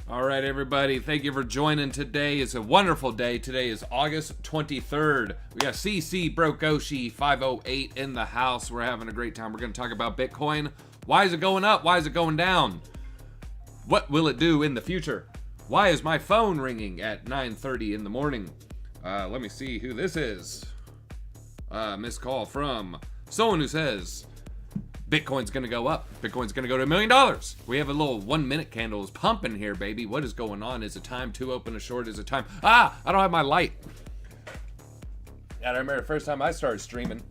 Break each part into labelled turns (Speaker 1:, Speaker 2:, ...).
Speaker 1: All right, everybody. Thank you for joining. Today is a wonderful day. Today is August 23rd. We got CC Brokoshi 508 in the house. We're having a great time. We're going to talk about Bitcoin. Why is it going up? Why is it going down? What will it do in the future? Why is my phone ringing at 9:30 in the morning? Let me see who this is. Missed call from someone who says Bitcoin's gonna go up. Bitcoin's gonna go to $1 million. We have a little 1 minute candles pumping here, baby. What is going on? Is it time to open a short? Is it time? I don't have my light. I remember the first time I started streaming.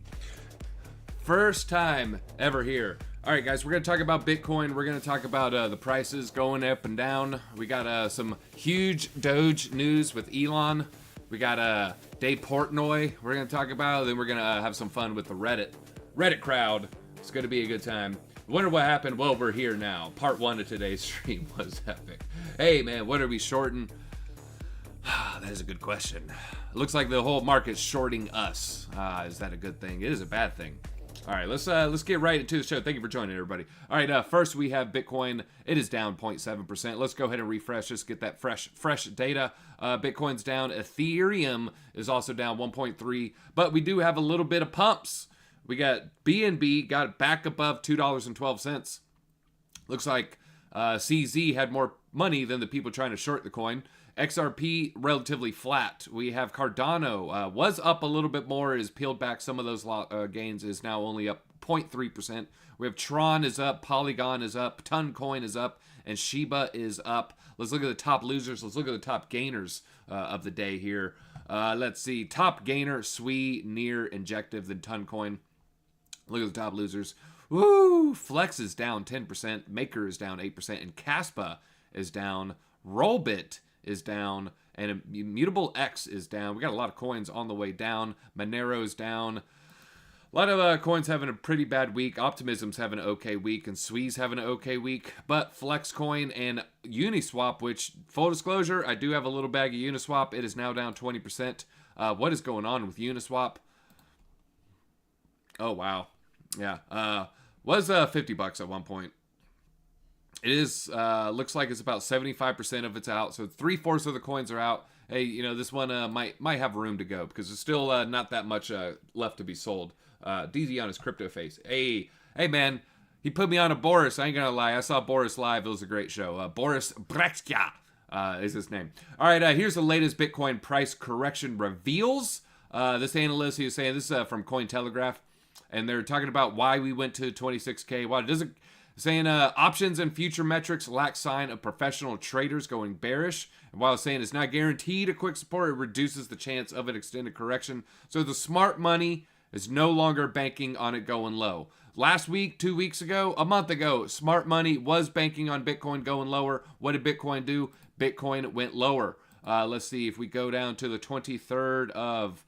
Speaker 1: First time ever here. All right, guys, we're going to talk about Bitcoin. We're going to talk about the prices going up and down. We got some huge Doge news with Elon. We got Dave Portnoy we're going to talk about. Then we're going to have some fun with the Reddit crowd. It's going to be a good time. Wonder what happened? Well, we're here now. Part 1 of today's stream was epic. Hey, man, what are we shorting? That is a good question. It looks like the whole market's shorting us. Is that a good thing? It is a bad thing. All right, let's get right into the show. Thank you for joining, everybody. All right, first we have Bitcoin. It is down 0.7%. Let's go ahead and refresh. Just get that fresh data. Bitcoin's down. Ethereum is also down 1.3. But we do have a little bit of pumps. We got BNB got back above $2.12. Looks like CZ had more money than the people trying to short the coin. XRP relatively flat. We have Cardano was up a little bit more, is peeled back some of those gains, is now only up 0.3%. We have Tron is up, Polygon is up, Toncoin is up, and Shiba is up. Let's look at the top losers. Let's look at the top gainers of the day here. Let's see. Top gainer, Sui, Near, Injective, then Toncoin. Look at the top losers. Woo! Flex is down 10%, Maker is down 8%, and Caspa is down. Rollbit is down, and Immutable X is down. We got a lot of coins on the way down. Monero is down. A lot of coins having a pretty bad week. Optimism's having an okay week, and Sui's having an okay week. But Flexcoin and Uniswap, which, full disclosure, I do have a little bag of Uniswap. It is now down 20%. What is going on with Uniswap? Oh, wow. Yeah. Was $50 at one point. It is, looks like it's about 75% of it's out. So 3/4 of the coins are out. Hey, you know, this one might have room to go because there's still not that much left to be sold. DZ on his crypto face. Hey, man, he put me on a Boris. I ain't gonna lie. I saw Boris live. It was a great show. Boris Brexka is his name. All right, here's the latest Bitcoin price correction reveals. This analyst, he was saying, this is from Cointelegraph, and they're talking about why we went to 26K. Why does it? Saying options and future metrics lack sign of professional traders going bearish. And while saying it's not guaranteed a quick support, it reduces the chance of an extended correction. So the smart money is no longer banking on it going low. Last week, 2 weeks ago, a month ago, smart money was banking on Bitcoin going lower. What did Bitcoin do? Bitcoin went lower. Let's see if we go down to the 23rd of...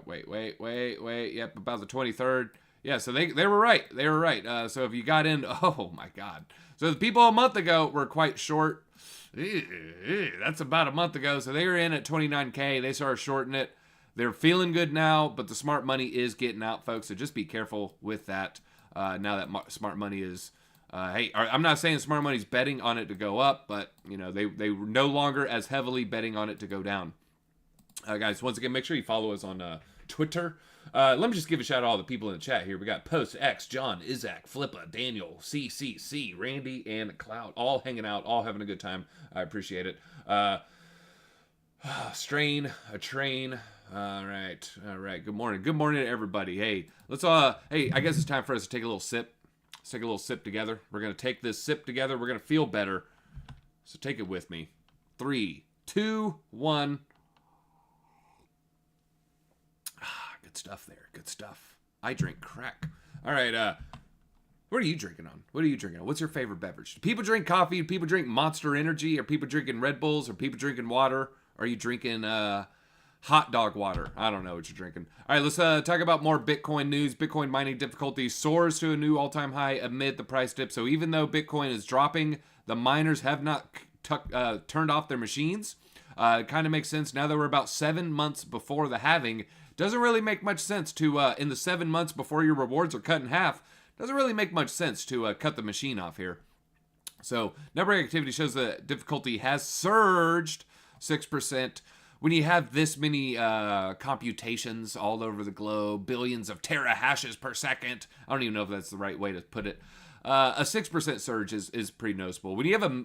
Speaker 1: wait. Yep, about the 23rd. Yeah, so they were right. They were right. So if you got in, oh my God. So the people a month ago were quite short. That's about a month ago. So they were in at 29K. They started shorting it. They're feeling good now, but the smart money is getting out, folks. So just be careful with that. Now that smart money is, hey, I'm not saying smart money's betting on it to go up, but you know they were no longer as heavily betting on it to go down. Guys, once again, make sure you follow us on Twitter. Let me just give a shout out to all the people in the chat here. We got Post X, John, Isaac, Flippa, Daniel, CCC, Randy, and Cloud, all hanging out, all having a good time. I appreciate it. Strain, a train. All right. Good morning to everybody. Hey, I guess it's time for us to take a little sip. Let's take a little sip together. We're gonna take this sip together. We're gonna feel better. So take it with me. 3, 2, 1. Good stuff there. Good stuff. I drink crack. All right. What are you drinking on? What's your favorite beverage? Do people drink coffee? Do people drink Monster Energy? Are people drinking Red Bulls? Are people drinking water? Are you drinking hot dog water? I don't know what you're drinking. All right, let's talk about more Bitcoin news. Bitcoin mining difficulty soars to a new all-time high amid the price dip. So even though Bitcoin is dropping, the miners have not turned off their machines. It kind of makes sense now that we're about 7 months before the halving. Doesn't really make much sense to, in the 7 months before your rewards are cut in half, doesn't really make much sense to cut the machine off here. So network activity shows that difficulty has surged 6%. When you have this many computations all over the globe, billions of terahashes per second, I don't even know if that's the right way to put it. A 6% surge is pretty noticeable. When you have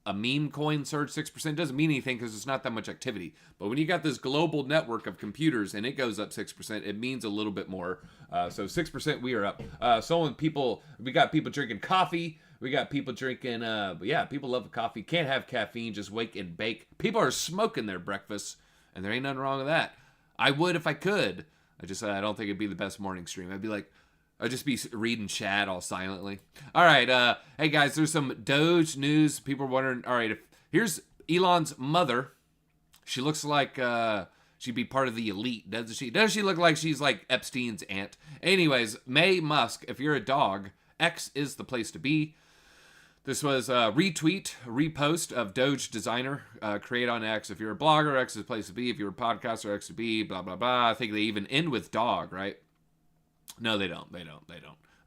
Speaker 1: a meme coin surge 6%, doesn't mean anything because it's not that much activity. But when you got this global network of computers and it goes up 6%, it means a little bit more. So 6%, we are up. We got people drinking coffee. We got people drinking, people love coffee. Can't have caffeine, just wake and bake. People are smoking their breakfast, and there ain't nothing wrong with that. I would if I could. I don't think it'd be the best morning stream. I'd just be reading chat all silently. All right, hey guys, there's some Doge news. People are wondering, all right, here's Elon's mother. She looks like she'd be part of the elite, doesn't she? Does she look like she's like Epstein's aunt? Anyways, May Musk, if you're a dog, X is the place to be. This was a repost of Doge designer, create on X. If you're a blogger, X is the place to be. If you're a podcaster, X to be, blah, blah, blah. I think they even end with dog, right? No, they don't.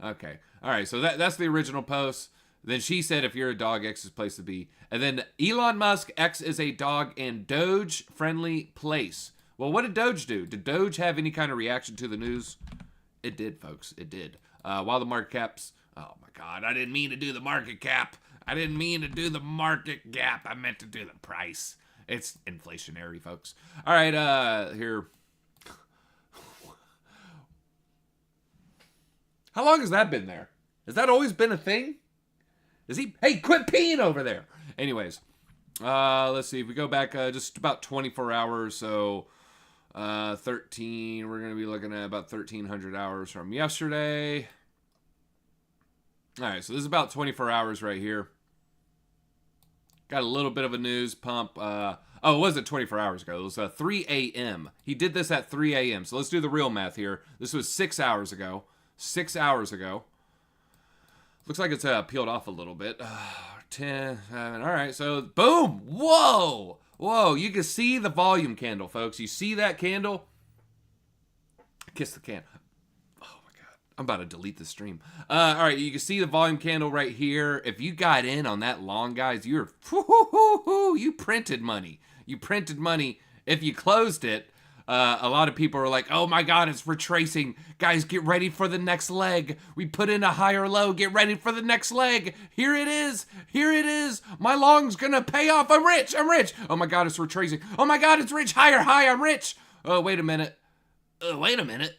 Speaker 1: Okay. All right, so that's the original post. Then she said, if you're a dog, X is the place to be. And then Elon Musk, X is a dog and Doge-friendly place. Well, what did Doge do? Did Doge have any kind of reaction to the news? It did, folks. It did. While the market caps... Oh, my God. I didn't mean to do the market cap. I didn't mean to do the market gap. I meant to do the price. It's inflationary, folks. All right, here. How long has that been there? Has that always been a thing? Hey, quit peeing over there. Anyways, let's see. If we go back just about 24 hours, so 13, we're going to be looking at about 1,300 hours from yesterday. All right, so this is about 24 hours right here. Got a little bit of a news pump. It wasn't 24 hours ago. It was 3 a.m. He did this at 3 a.m. So let's do the real math here. This was 6 hours ago. 6 hours ago. Looks like it's peeled off a little bit. 10, 7. All right, so boom. Whoa. Whoa. You can see the volume candle, folks. You see that candle? Kiss the candle. I'm about to delete the stream. All right, you can see the volume candle right here. If you got in on that long, guys, you printed money. You printed money. If you closed it, a lot of people are like, oh my God, it's retracing. Guys, get ready for the next leg. We put in a higher low. Get ready for the next leg. Here it is. Here it is. My long's going to pay off. I'm rich. I'm rich. Oh my God, it's retracing. Oh my God, it's rich. Higher, high. I'm rich. Oh, wait a minute. Wait a minute.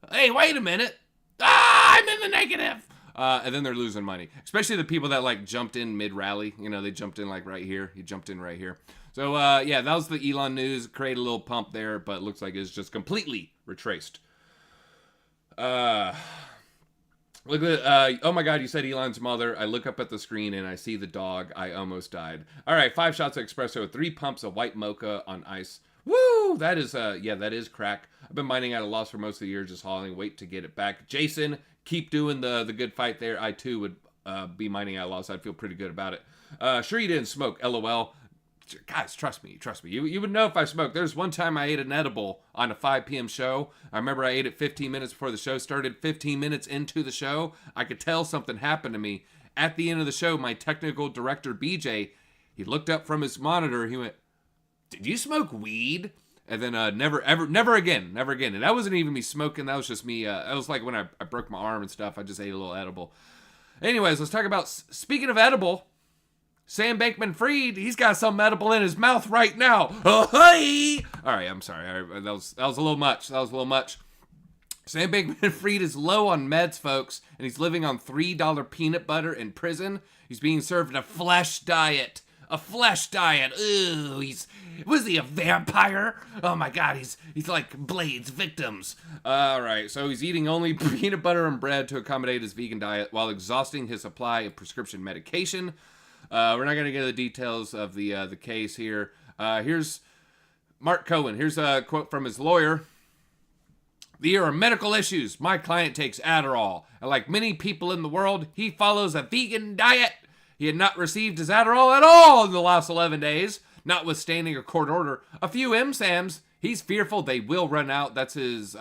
Speaker 1: Hey, wait a minute. I'm in the negative. And then they're losing money, especially the people that like jumped in mid rally. You know, they jumped in like right here. He jumped in right here. So that was the Elon news. Create a little pump there, but it looks like it's just completely retraced. Look at oh my God, you said Elon's mother. I look up at the screen and I see the dog. I almost died. All right, 5 shots of espresso, 3 pumps of white mocha on ice. Woo! That is that is crack. I've been mining at a loss for most of the year, just hauling. Wait to get it back. Jason, keep doing the good fight there. I too would be mining at a loss. I'd feel pretty good about it. Sure you didn't smoke. LOL. Guys, trust me. You would know if I smoked. There's one time I ate an edible on a 5 p.m. show. I remember I ate it 15 minutes before the show started. 15 minutes into the show, I could tell something happened to me. At the end of the show, my technical director, BJ, he looked up from his monitor. He went, did you smoke weed? And then never again. And that wasn't even me smoking. That was just me. That was like when I broke my arm and stuff. I just ate a little edible. Anyways, let's talk about, speaking of edible, Sam Bankman-Fried, he's got something edible in his mouth right now. Oh, hey! All right, I'm sorry. That was a little much. Sam Bankman-Fried is low on meds, folks, and he's living on $3 peanut butter in prison. He's being served a flesh diet. Ooh, was he a vampire? Oh my God, he's like Blade's victims. All right, so he's eating only peanut butter and bread to accommodate his vegan diet while exhausting his supply of prescription medication. We're not going to get the details of the case here. Here's Mark Cohen. Here's a quote from his lawyer. There are medical issues. My client takes Adderall, and like many people in the world, he follows a vegan diet. He had not received his Adderall at all in the last 11 days, notwithstanding a court order. A few MSAMs. He's fearful they will run out. That's his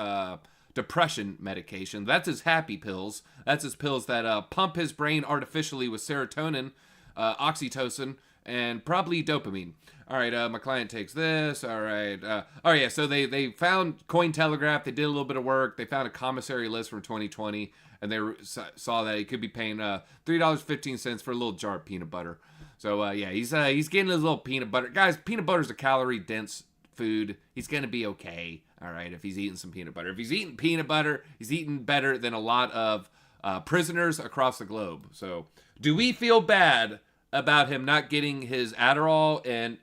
Speaker 1: depression medication. That's his happy pills. That's his pills that pump his brain artificially with serotonin. oxytocin, and probably dopamine. All right, my client takes this. All right. Oh, yeah, so they found Cointelegraph. They did a little bit of work. They found a commissary list from 2020, and they saw that he could be paying $3.15 for a little jar of peanut butter. So, yeah, he's getting his little peanut butter. Guys, peanut butter is a calorie-dense food. He's going to be okay, all right, if he's eating some peanut butter. If he's eating peanut butter, he's eating better than a lot of prisoners across the globe. So, do we feel bad about him not getting his Adderall and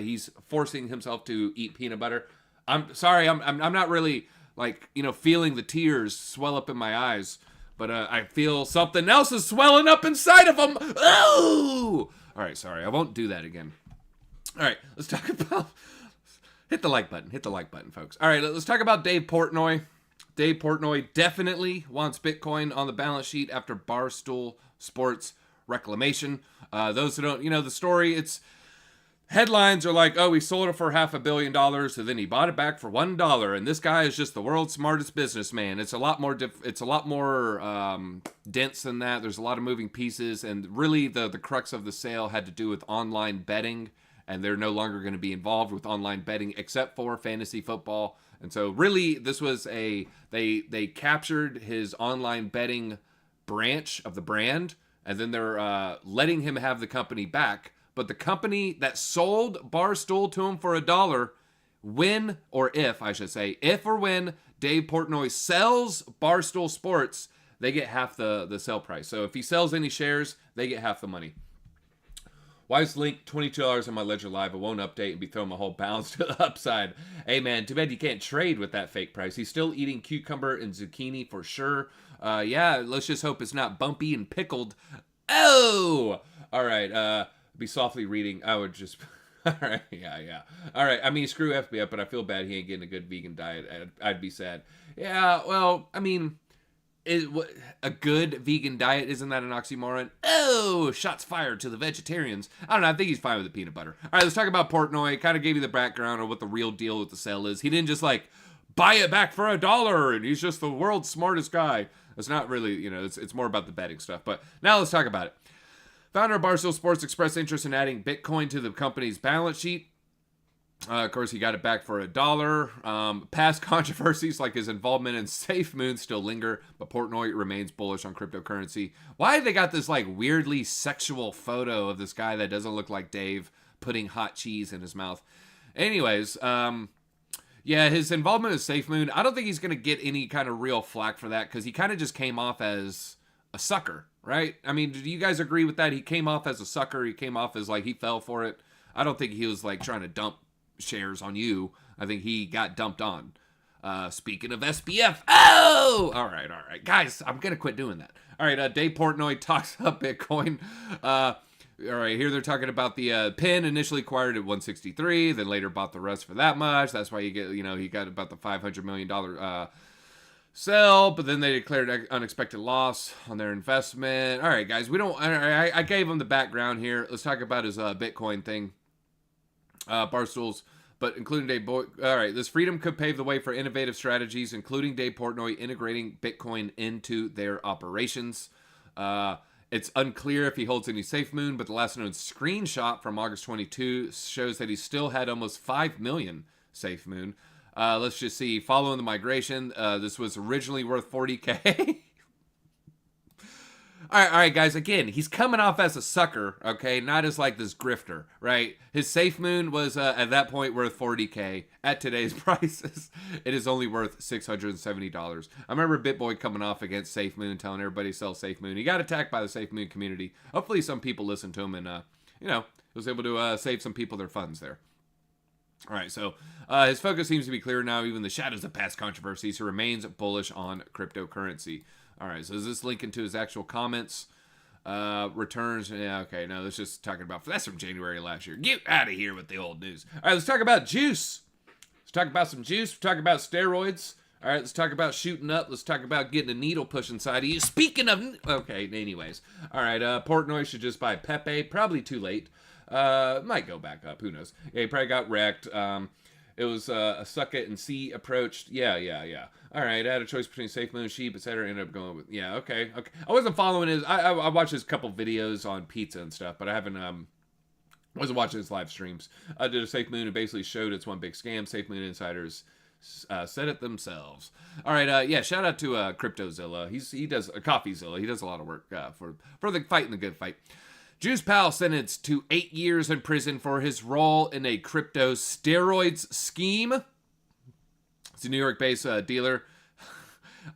Speaker 1: he's forcing himself to eat peanut butter? I'm sorry, I'm not really like, feeling the tears swell up in my eyes, but I feel something else is swelling up inside of him. Oh! All right, sorry, I won't do that again. All right, let's talk about, hit the like button, folks. All right, let's talk about Dave Portnoy. Dave Portnoy definitely wants Bitcoin on the balance sheet after Barstool Sports reclamation. Those who don't, the story, it's headlines are like, oh, he sold it for $500 million, and then he bought it back for $1, and this guy is just the world's smartest businessman. It's a lot more dense than that. There's a lot of moving pieces, and really the crux of the sale had to do with online betting, and they're no longer going to be involved with online betting except for fantasy football. And so really this was they captured his online betting branch of the brand, and then they're letting him have the company back. But the company that sold Barstool to him for $1, if or when Dave Portnoy sells Barstool Sports, they get half the sell price. So if he sells any shares, they get half the money. Why is Link $22 on my Ledger Live? It won't update and be throwing my whole balance to the upside. Hey man, too bad you can't trade with that fake price. He's still eating cucumber and zucchini for sure. Yeah, let's just hope it's not bumpy and pickled. Oh! All right, be softly reading. I would just... All right, yeah. All right, I mean, screw FBF, but I feel bad he ain't getting a good vegan diet. I'd be sad. Yeah, well, I mean... a good vegan diet, isn't that an oxymoron? Oh, shots fired to the vegetarians. I don't know, I think he's fine with the peanut butter. All right, let's talk about Portnoy. Kind of gave you the background on what the real deal with the sale is. He didn't just buy it back for $1 and he's just the world's smartest guy. It's not really, it's more about the betting stuff. But now let's talk about it. Founder of Barstool Sports expressed interest in adding Bitcoin to the company's balance sheet. Of course, he got it back for $1. Past controversies like his involvement in SafeMoon still linger, but Portnoy remains bullish on cryptocurrency. Why they got this weirdly sexual photo of this guy that doesn't look like Dave putting hot cheese in his mouth? Anyways, yeah, his involvement in SafeMoon, I don't think he's going to get any kind of real flack for that because he kind of just came off as a sucker, right? I mean, do you guys agree with that? He came off as a sucker. He came off as he fell for it. I don't think he was trying to dump shares on you. I think he got dumped on. Speaking of SBF, all right, guys, I'm gonna quit doing that. All right, Dave Portnoy talks about Bitcoin. All right, here they're talking about the PIN initially acquired at 163, then later bought the rest for that much. That's why you get, he got about the $500 million sell, but then they declared unexpected loss on their investment. All right, guys, I gave them the background here. Let's talk about his Bitcoin thing. Barstool's, but including Dave All right, this freedom could pave the way for innovative strategies, including Dave Portnoy integrating Bitcoin into their operations. It's unclear if he holds any SafeMoon, but the last known screenshot from August 22 shows that he still had almost 5 million SafeMoon. Let's just see. Following the migration, this was originally worth 40K. All right, guys, again, he's coming off as a sucker, okay? Not as this grifter, right? His SafeMoon was, at that point, worth 40K. At today's prices, it is only worth $670. I remember BitBoy coming off against SafeMoon, telling everybody to sell SafeMoon. He got attacked by the SafeMoon community. Hopefully some people listened to him and, was able to save some people their funds there. All right, so his focus seems to be clear now, even in the shadows of past controversies. He remains bullish on cryptocurrency. All right, so is this linking to his actual comments? Returns, yeah, okay, no, that's just talking about, that's from January last year. Get out of here with the old news. All right, let's talk about juice. Let's talk about some juice. Let's talk about steroids. All right, let's talk about shooting up. Let's talk about getting a needle pushed inside of you. Speaking of, okay, anyways. All right, Portnoy should just buy Pepe. Probably too late. Might go back up, who knows. Yeah, he probably got wrecked. It was a suck it and see approach. Yeah. All right, I had a choice between Safe Moon, Sheep, etc. Ended up going with Okay. I wasn't following his. I watched his couple videos on pizza and stuff, but I haven't wasn't watching his live streams. I did a Safe Moon and basically showed it's one big scam. Safe Moon insiders said it themselves. All right, shout out to CryptoZilla. He does CoffeeZilla. He does a lot of work for the fight and the good fight. Juice Pal sentenced to 8 years in prison for his role in a crypto steroids scheme. It's a New York-based dealer.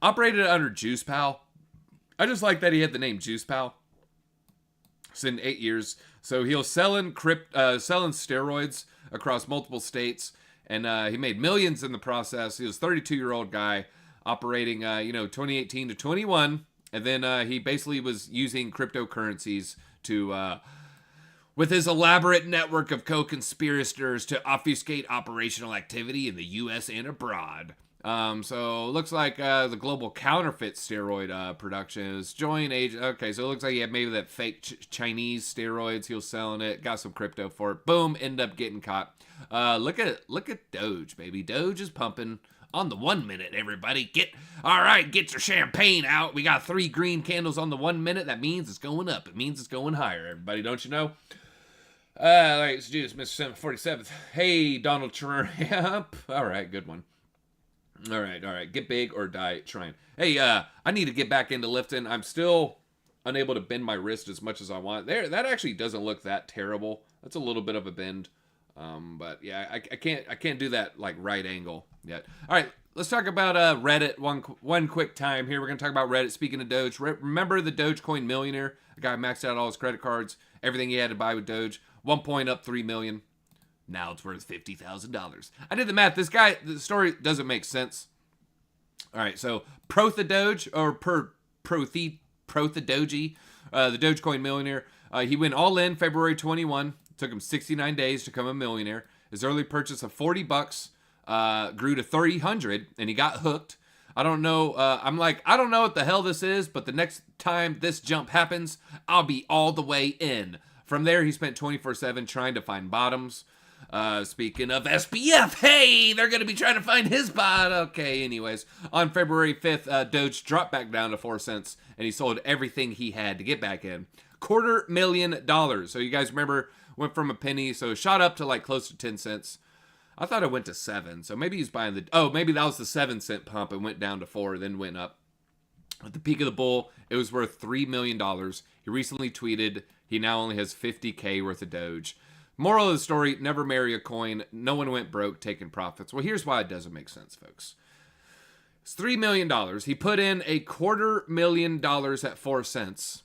Speaker 1: Operated under Juice Pal. I just like that he had the name Juice Pal. It's in 8 years. So he was selling steroids across multiple states. And he made millions in the process. He was a 32-year-old guy operating, 2018 to 21. And then he basically was using cryptocurrencies to, with his elaborate network of co-conspirators to obfuscate operational activity in the U.S. and abroad. So it looks like the global counterfeit steroid production is joint agent. Okay, so it looks like he had maybe that fake Chinese steroids. He was selling it, got some crypto for it. Boom, ended up getting caught. Look at Doge, baby. Doge is pumping. On the 1 minute, everybody. Get your champagne out. We got 3 green candles on the 1 minute. That means it's going up. It means it's going higher, everybody. Don't you know? All right, let's do this, Mr. 47th. Hey, Donald Trump. All right, good one. All right. Get big or die trying. Hey, I need to get back into lifting. I'm still unable to bend my wrist as much as I want. That actually doesn't look that terrible. That's a little bit of a bend. But yeah, I can't do that like right angle yet. All right, let's talk about Reddit one quick time here. We're gonna talk about Reddit. Speaking of Doge, remember the Dogecoin millionaire? The guy maxed out all his credit cards, everything he had to buy with Doge. 1 point up 3 million. Now it's worth $50,000. I did the math. The story doesn't make sense. All right, so Prothodoge or Prothodoji, the Dogecoin millionaire. He went all in February 21. Took him 69 days to become a millionaire. His early purchase of $40 grew to $300, and he got hooked. I don't know. I don't know what the hell this is, but the next time this jump happens, I'll be all the way in. From there, he spent 24/7 trying to find bottoms. Speaking of SPF, hey, they're going to be trying to find his bot. Okay, anyways. On February 5th, Doge dropped back down to 4 cents, and he sold everything he had to get back in. $250,000. So you guys remember, went from a penny, so it shot up to like close to 10 cents. I thought it went to 7, so maybe he's buying maybe that was the 7 cent pump. It went down to 4, then went up. At the peak of the bull, it was worth $3 million. He recently tweeted he now only has $50K worth of Doge. Moral of the story, never marry a coin. No one went broke taking profits. Well, here's why it doesn't make sense, folks. It's $3 million. He put in $250,000 at 4 cents.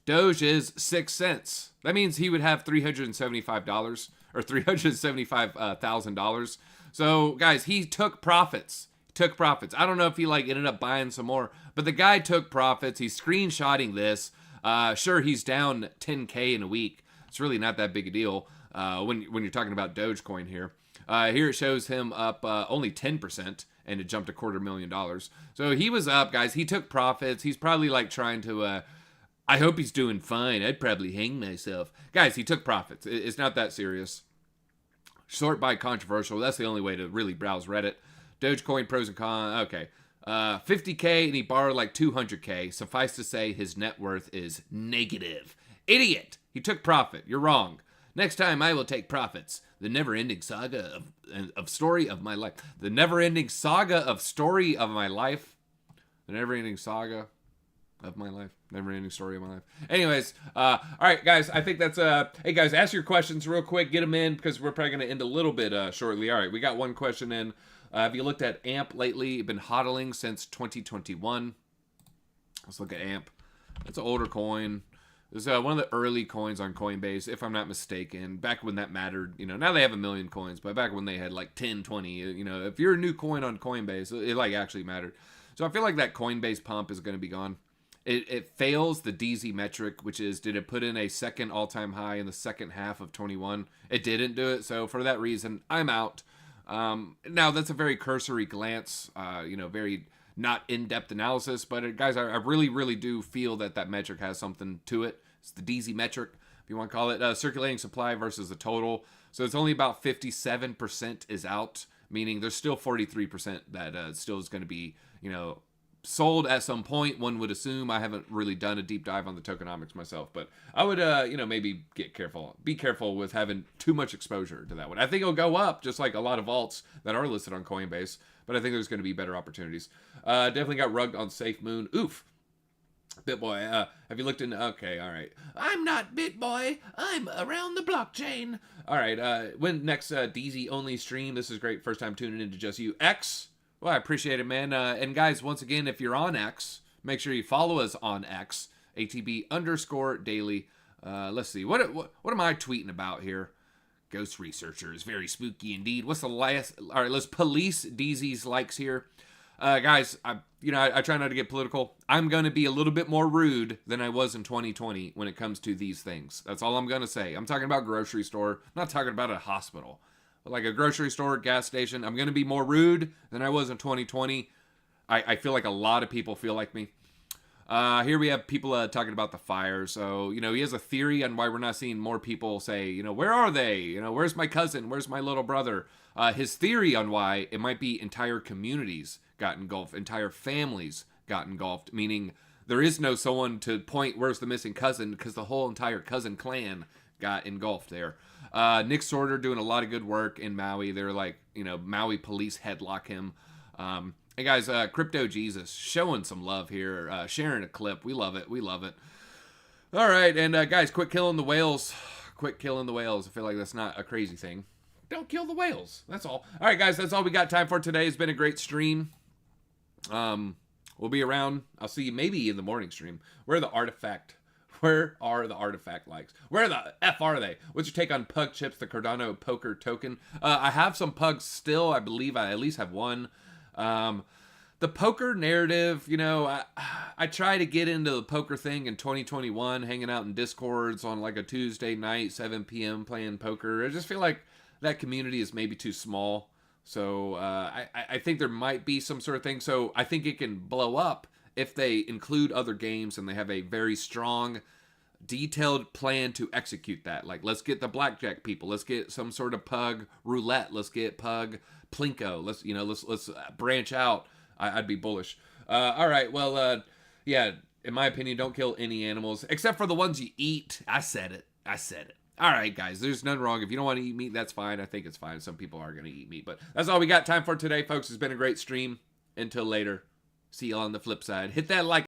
Speaker 1: Doge is 6 cents. That means he would have $375 or $375,000. So, guys, he took profits. I don't know if he ended up buying some more, but the guy took profits. He's screenshotting this. Sure, he's down 10K in a week. It's really not that big a deal when you're talking about Dogecoin here. Here it shows him up only 10%, and it jumped $250,000. So he was up, guys. He took profits. He's probably trying to. I hope he's doing fine. I'd probably hang myself. Guys, he took profits. It's not that serious. Sort by controversial. That's the only way to really browse Reddit. Dogecoin pros and cons. Okay. 50K and he borrowed $200K. Suffice to say, his net worth is negative. Idiot. He took profit. You're wrong. Next time I will take profits. The never-ending saga of story of my life. The never-ending saga of story of my life. The never-ending saga of my life. Never-ending story of my life. Anyways, all right, guys. I think that's hey, guys, ask your questions real quick. Get them in because we're probably going to end a little bit shortly. All right, we got one question in. Have you looked at AMP lately? Been hodling since 2021. Let's look at AMP. It's an older coin. It's one of the early coins on Coinbase, if I'm not mistaken. Back when that mattered, now they have 1 million coins, but back when they had 10, 20, if you're a new coin on Coinbase, it actually mattered. So I feel like that Coinbase pump is going to be gone. It fails the DZ metric, which is, did it put in a second all-time high in the second half of 21? It didn't do it, so for that reason, I'm out. Now, that's a very cursory glance, very not in-depth analysis, but guys, I really, really do feel that metric has something to it. It's the DZ metric, if you want to call it, circulating supply versus the total. So it's only about 57% is out, meaning there's still 43% that still is going to be, sold at some point, one would assume. I haven't really done a deep dive on the tokenomics myself, but I would, maybe be careful with having too much exposure to that one. I think it'll go up, just like a lot of vaults that are listed on Coinbase, but I think there's going to be better opportunities. Definitely got rugged on SafeMoon. Oof. BitBoy, have you looked into... Okay, all right. I'm not BitBoy. I'm around the blockchain. All right, when next DZ-only stream? This is great. First time tuning into just you. X? Well, I appreciate it, man. And guys, once again, if you're on X, make sure you follow us on X, ATB_daily. Let's see. What am I tweeting about here? Ghost researchers. Very spooky indeed. What's the last... All right, let's police DZ's likes here. Guys, I try not to get political. I'm going to be a little bit more rude than I was in 2020 when it comes to these things. That's all I'm going to say. I'm talking about grocery store. I'm not talking about a hospital. But like a grocery store, gas station, I'm going to be more rude than I was in 2020. I feel like a lot of people feel like me. Here we have people talking about the fire. So, he has a theory on why we're not seeing more people say, where are they? Where's my cousin? Where's my little brother? His theory on why it might be entire communities got engulfed, entire families got engulfed, meaning there is no someone to point where's the missing cousin because the whole entire cousin clan got engulfed there. Nick Sorter doing a lot of good work in Maui. They're like, Maui police headlock him. Hey guys, Crypto Jesus showing some love here, sharing a clip. We love it. We love it. All right, and guys, quit killing the whales. Quit killing the whales. I feel like that's not a crazy thing. Don't kill the whales. That's all. All right, guys, that's all we got time for today. It's been a great stream. We'll be around. I'll see you maybe in the morning stream. Where are the artifact likes? Where the F are they? What's your take on Pug Chips, the Cardano poker token? I have some pugs still. I believe I at least have one. The poker narrative, I try to get into the poker thing in 2021, hanging out in Discords on like a Tuesday night, 7 p.m. playing poker. I just feel like that community is maybe too small. So I think there might be some sort of thing. So I think it can blow up if they include other games and they have a very strong, detailed plan to execute that. Like, let's get the blackjack people. Let's get some sort of pug roulette. Let's get pug plinko. Let's branch out. I'd be bullish. All right. Well, yeah. In my opinion, don't kill any animals except for the ones you eat. I said it. All right, guys, there's nothing wrong. If you don't want to eat meat, that's fine. I think it's fine. Some people are going to eat meat, but that's all we got time for today, folks. It's been a great stream. Until later, see you on the flip side. Hit that like